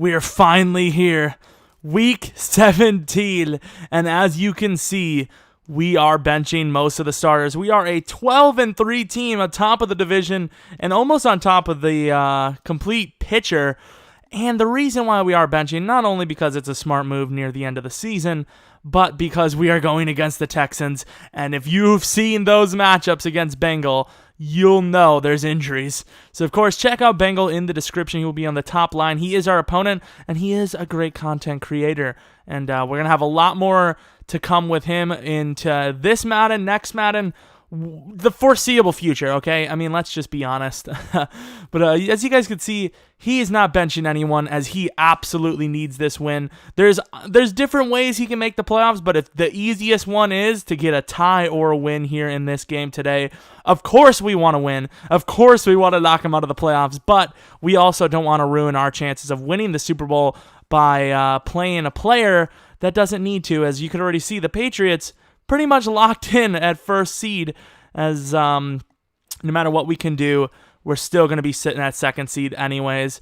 We are finally here. Week 17. And as you can see, we are benching most of the starters. We are a 12-3 team atop of the division and almost on top of the complete picture. And the reason why we are benching, not only because it's a smart move near the end of the season, but because we are going against the Texans. And if you've seen those matchups against Bengal, you'll know there's injuries. So, of course, check out Bengal in the description. He will be on the top line. He is our opponent, and he is a great content creator. And we're going to have a lot more to come with him into this Madden, next Madden, the foreseeable future, okay? I mean, let's just be honest. But as you guys can see, he is not benching anyone as he absolutely needs this win. There's different ways he can make the playoffs, but if the easiest one is to get a tie or a win here in this game today, of course we want to win. Of course we want to knock him out of the playoffs, but we also don't want to ruin our chances of winning the Super Bowl by playing a player that doesn't need to. As you can already see, the Patriots pretty much locked in at first seed, as no matter what we can do, we're still going to be sitting at second seed anyways.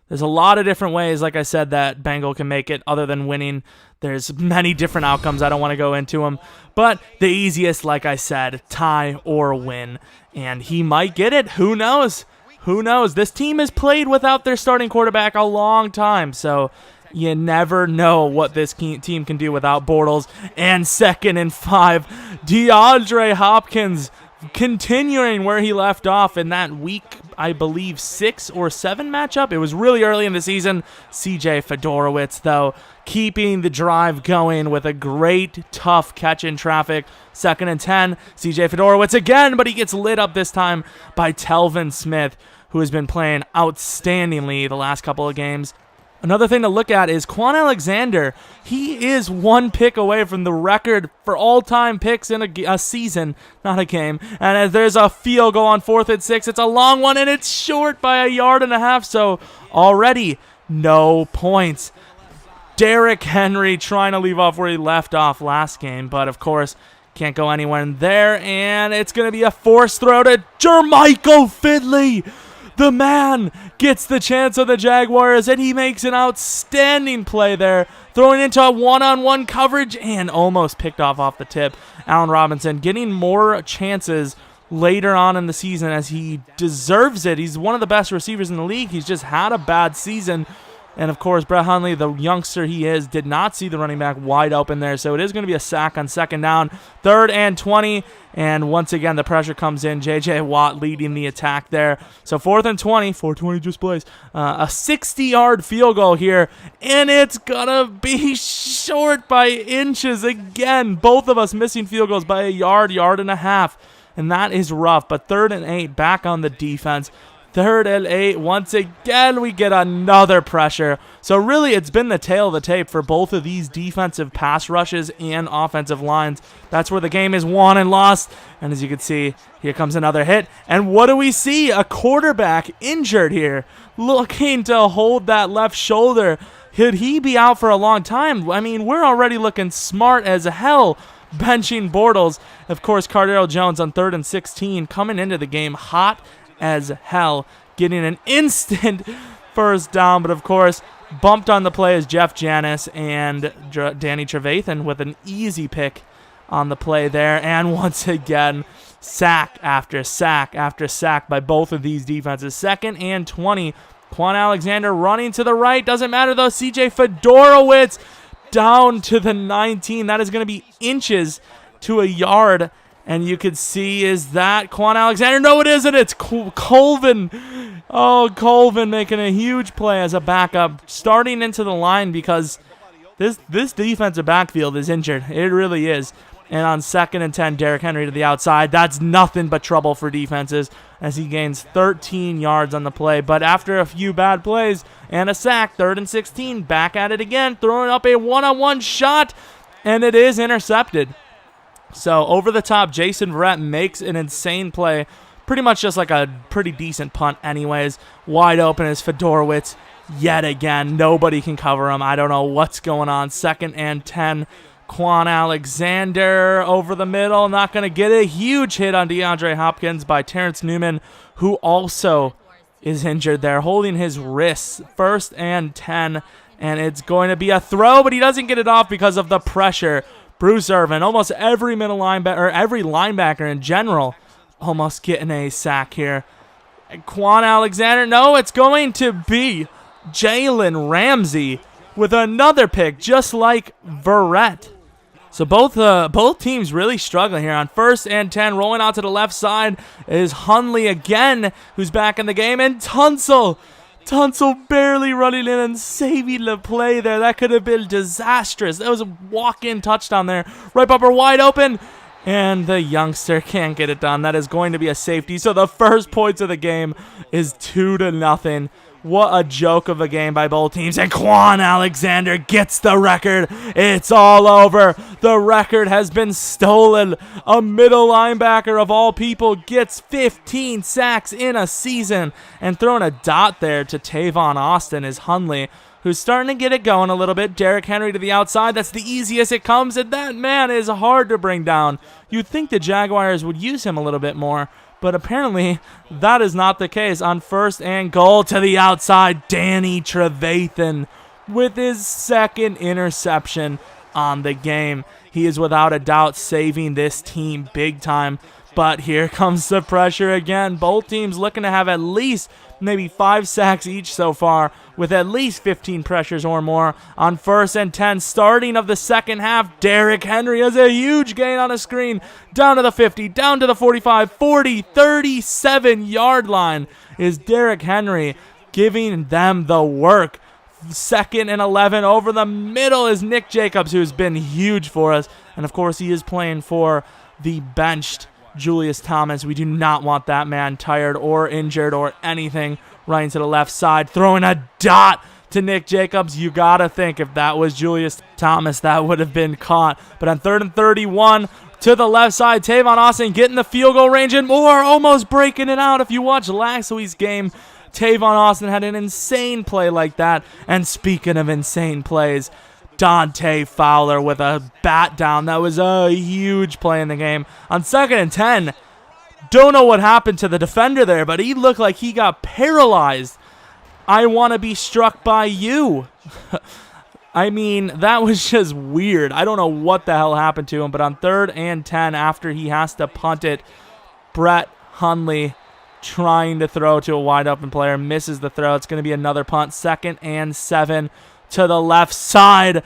There's a lot of different ways, like I said, that Bengal can make it other than winning. There's many different outcomes. I don't want to go into them. But the easiest, like I said, tie or win. And he might get it. Who knows? Who knows? This team has played without their starting quarterback a long time, so you never know what this team can do without Bortles. And 2nd and 5, DeAndre Hopkins continuing where he left off in that week, I believe, 6 or 7 matchup. It was really early in the season. CJ Fedorowicz, though, keeping the drive going with a great, tough catch in traffic. 2nd and 10, CJ Fedorowicz again, but he gets lit up this time by Telvin Smith, who has been playing outstandingly the last couple of games. Another thing to look at is Quan Alexander. He is 1 pick away from the record for all-time picks in a season, not a game. And as there's a field goal on 4th and 6, it's a long one, and it's short by 1.5 yards, so already no points. Derrick Henry trying to leave off where he left off last game, but of course, can't go anywhere in there, and it's going to be a forced throw to Jermichael Finley. The man gets the chance of the Jaguars, and he makes an outstanding play there, throwing into a one-on-one coverage and almost picked off the tip. Allen Robinson getting more chances later on in the season as he deserves it. He's one of the best receivers in the league. He's just had a bad season. And, of course, Brett Hundley, the youngster he is, did not see the running back wide open there. So it is going to be a sack on 2nd down. 3rd and 20. And once again, the pressure comes in. J.J. Watt leading the attack there. So 4th and 20. 4:20 just plays. A 60-yard field goal here. And it's going to be short by inches again. Both of us missing field goals by 1 yard, 1.5 yards. And that is rough. But 3rd and 8 back on the defense. 3rd and 8, once again, we get another pressure. So really, it's been the tail of the tape for both of these defensive pass rushes and offensive lines. That's where the game is won and lost. And as you can see, here comes another hit. And what do we see? A quarterback injured here, looking to hold that left shoulder. Could he be out for a long time? I mean, we're already looking smart as hell benching Bortles. Of course, Cardale Jones on 3rd and 16 coming into the game hot as hell, getting an instant first down, but of course bumped on the play is Jeff Janis and Danny Trevathan with an easy pick on the play there. And once again, sack after sack after sack by both of these defenses. 2nd and 20, Quan Alexander running to the right, doesn't matter though. CJ Fedorowicz down to the 19. That is going to be inches to 1 yard. And you could see, is that Quan Alexander? No, it isn't. It's Colvin. Oh, Colvin making a huge play as a backup, starting into the line because this defensive backfield is injured. It really is. And on 2nd and 10, Derrick Henry to the outside. That's nothing but trouble for defenses as he gains 13 yards on the play. But after a few bad plays and a sack, 3rd and 16, back at it again, throwing up a one-on-one shot, and it is intercepted. So over the top, Jason Verrett makes an insane play. Pretty much just like a pretty decent punt anyways. Wide open is Fedorowicz yet again. Nobody can cover him. I don't know what's going on. 2nd and 10. Quan Alexander over the middle. Not going to get a huge hit on DeAndre Hopkins by Terrence Newman, who also is injured there, holding his wrists. 1st and 10, and it's going to be a throw, but he doesn't get it off because of the pressure. Bruce Irvin, almost every middle linebacker, or every linebacker in general, almost getting a sack here. And Quan Alexander, no, it's going to be Jalen Ramsey with another pick, just like Verrett. So both teams really struggling here. On 1st and 10, rolling out to the left side is Hundley again, who's back in the game, and Tunsil barely running in and saving the play there. That could have been disastrous. That was a walk-in touchdown there. Right bumper wide open, and the youngster can't get it done. That is going to be a safety. So the first points of the game is 2-0. What a joke of a game by both teams. And Quan Alexander gets the record. It's all over. The record has been stolen. A middle linebacker of all people gets 15 sacks in a season. And throwing a dot there to Tavon Austin is Hundley, who's starting to get it going a little bit. Derrick Henry to the outside. That's the easiest it comes, and that man is hard to bring down. You'd think the Jaguars would use him a little bit more, but apparently that is not the case. On 1st and goal to the outside, Danny Trevathan with his 2nd interception on the game. He is without a doubt saving this team big time. But here comes the pressure again. Both teams looking to have at least maybe 5 sacks each so far, with at least 15 pressures or more. On 1st and 10, starting of the second half, Derrick Henry has a huge gain on a screen. Down to the 50, down to the 45, 40, 37-yard line is Derrick Henry giving them the work. 2nd and 11, over the middle is Nick Jacobs, who's been huge for us. And of course, he is playing for the benched Julius Thomas. We do not want that man tired or injured or anything. Running to the left side, throwing a dot to Nick Jacobs. You gotta think if that was Julius Thomas, that would have been caught. But on 3rd and 31, to the left side, Tavon Austin getting the field goal range and more, almost breaking it out. If you watch last week's game, Tavon Austin had an insane play like that. And speaking of insane plays, Dante Fowler with a bat down. That was a huge play in the game. On 2nd and 10, don't know what happened to the defender there, but he looked like he got paralyzed. I want to be struck by you. I mean, that was just weird. I don't know what the hell happened to him, but on 3rd and 10, after he has to punt it, Brett Hundley trying to throw to a wide open player, misses the throw. It's going to be another punt. 2nd and 7. To the left side.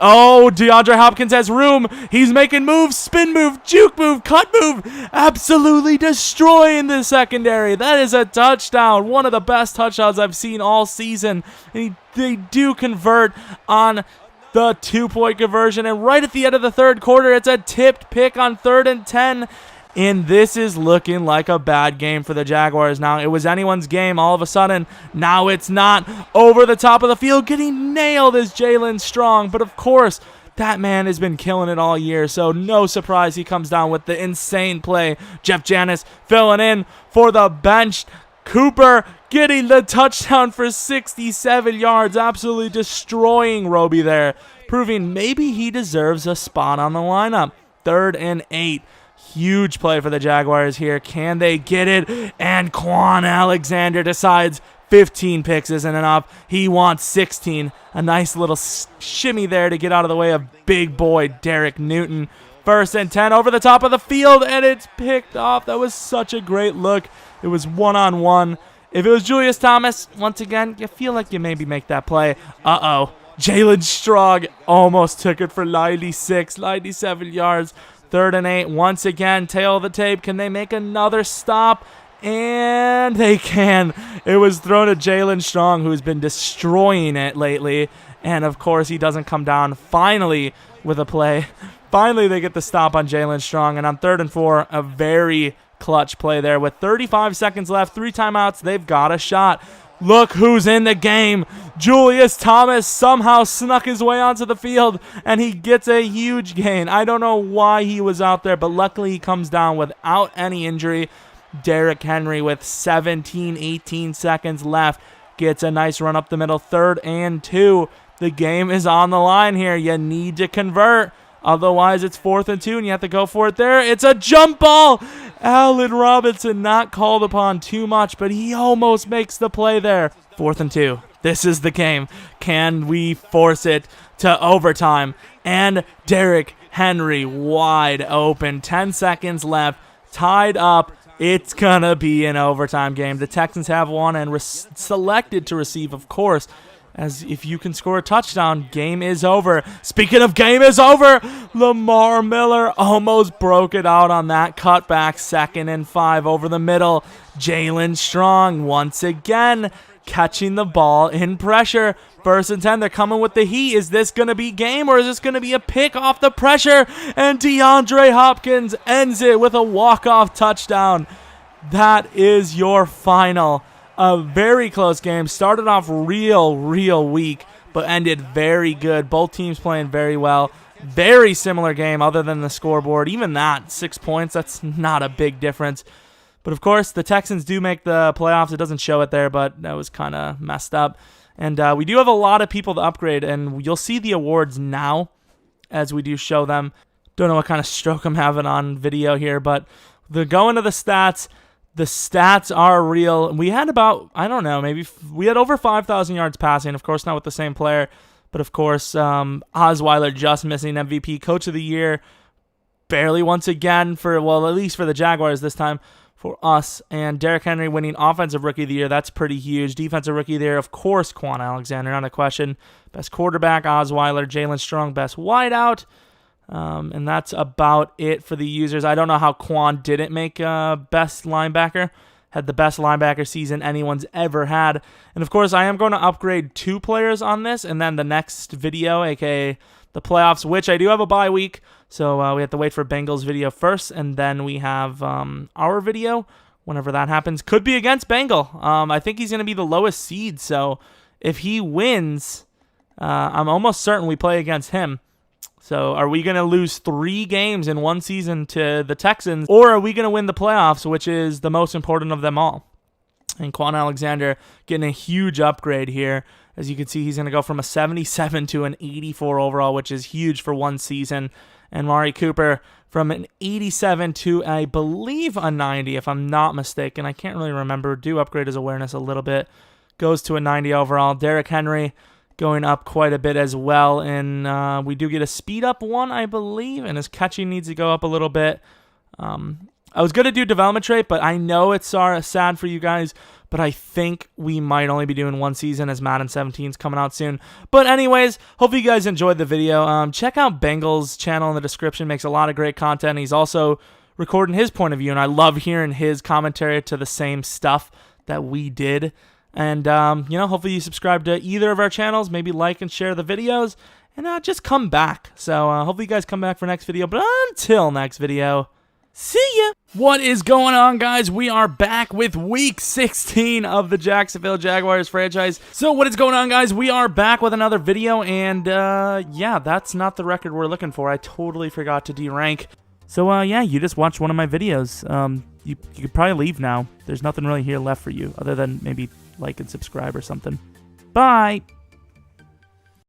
Oh, DeAndre Hopkins has room. He's making moves, spin move, juke move, cut move. Absolutely destroying the secondary. That is a touchdown. One of the best touchdowns I've seen all season. And they do convert on the 2-point conversion. And right at the end of the 3rd quarter, it's a tipped pick on 3rd and 10. And this is looking like a bad game for the Jaguars now. It was anyone's game all of a sudden. Now it's not. Over the top of the field, getting nailed is Jalen Strong. But of course, that man has been killing it all year. So no surprise he comes down with the insane play. Jeff Janis filling in for the bench. Cooper getting the touchdown for 67 yards. Absolutely destroying Roby there. Proving maybe he deserves a spot on the lineup. 3rd and 8. Huge play for the Jaguars here. Can they get it? And Quan Alexander decides 15 picks isn't enough. He wants 16. A nice little shimmy there to get out of the way of big boy Derek Newton. 1st and 10 over the top of the field, and it's picked off. That was such a great look. It was one-on-one. If it was Julius Thomas, once again, you feel like you maybe make that play. Uh-oh. Jalen Strong almost took it for 97 yards. 3rd and 8, once again, tail of the tape. Can they make another stop? And they can. It was thrown to Jalen Strong, who's been destroying it lately. And, of course, he doesn't come down finally with a play. Finally, they get the stop on Jalen Strong. And on 3rd and 4, a very clutch play there. With 35 seconds left, 3 timeouts, they've got a shot. Look who's in the game. Julius Thomas somehow snuck his way onto the field, and he gets a huge gain. I don't know why he was out there, but luckily he comes down without any injury. Derrick Henry with 18 seconds left gets a nice run up the middle. 3rd and 2. The game is on the line here. You need to convert. Otherwise, it's 4th and 2, and you have to go for it there. It's a jump ball. Allen Robinson not called upon too much, but he almost makes the play there. 4th and 2. This is the game. Can we force it to overtime? And Derrick Henry wide open. 10 seconds left. Tied up. It's going to be an overtime game. The Texans have won and selected to receive, of course, as if you can score a touchdown, game is over. Speaking of game is over, Lamar Miller almost broke it out on that cutback. 2nd and 5 over the middle. Jalen Strong once again catching the ball in pressure. 1st and 10, they're coming with the heat. Is this going to be game, or is this going to be a pick off the pressure? And DeAndre Hopkins ends it with a walk-off touchdown. That is your final. A very close game. Started off real weak, but ended very good. Both teams playing very well. Very similar game other than the scoreboard. Even that, 6 points, that's not a big difference. But, of course, the Texans do make the playoffs. It doesn't show it there, but that was kind of messed up. And we do have a lot of people to upgrade, and you'll see the awards now as we do show them. Don't know what kind of stroke I'm having on video here, but going to the stats. The stats are real. We had about, I don't know, maybe we had over 5,000 yards passing. Of course, not with the same player, but of course, Osweiler just missing MVP, Coach of the Year, barely once again for, well, at least for the Jaguars this time for us. And Derrick Henry winning Offensive Rookie of the Year. That's pretty huge. Defensive Rookie of the Year, of course, Quan Alexander, not a question. Best quarterback, Osweiler. Jalen Strong, best wideout. And that's about it for the users. I don't know how Quan didn't make best linebacker. Had the best linebacker season anyone's ever had. And, of course, I am going to upgrade 2 players on this. And then the next video, a.k.a. the playoffs, which I do have a bye week. So we have to wait for Bengals video first. And then we have our video whenever that happens. Could be against Bengal. I think he's going to be the lowest seed. So if he wins, I'm almost certain we play against him. So are we going to lose 3 games in one season to the Texans, or are we going to win the playoffs, which is the most important of them all? And Quan Alexander getting a huge upgrade here. As you can see, he's going to go from a 77 to an 84 overall, which is huge for one season. And Mari Cooper from an 87 to, I believe, a 90, if I'm not mistaken. I can't really remember. Do upgrade his awareness a little bit. Goes to a 90 overall. Derrick Henry going up quite a bit as well, and we do get a speed up 1, I believe, and his catching needs to go up a little bit. I was going to do development trait, but I know it's sad for you guys, but I think we might only be doing 1 season as Madden 17 is coming out soon. But anyways, hope you guys enjoyed the video. Check out Bengal's channel in the description. Makes a lot of great content. He's also recording his point of view, and I love hearing his commentary to the same stuff that we did. And, hopefully you subscribe to either of our channels, maybe like and share the videos, and just come back. So hopefully you guys come back for next video, but until next video, see ya! What is going on, guys? We are back with Week 16 of the Jacksonville Jaguars franchise. So what is going on, guys? We are back with another video, and, yeah, that's not the record we're looking for. I totally forgot to derank. So, yeah, you just watched one of my videos. You could probably leave now. There's nothing really here left for you, other than maybe like and subscribe or something. Bye!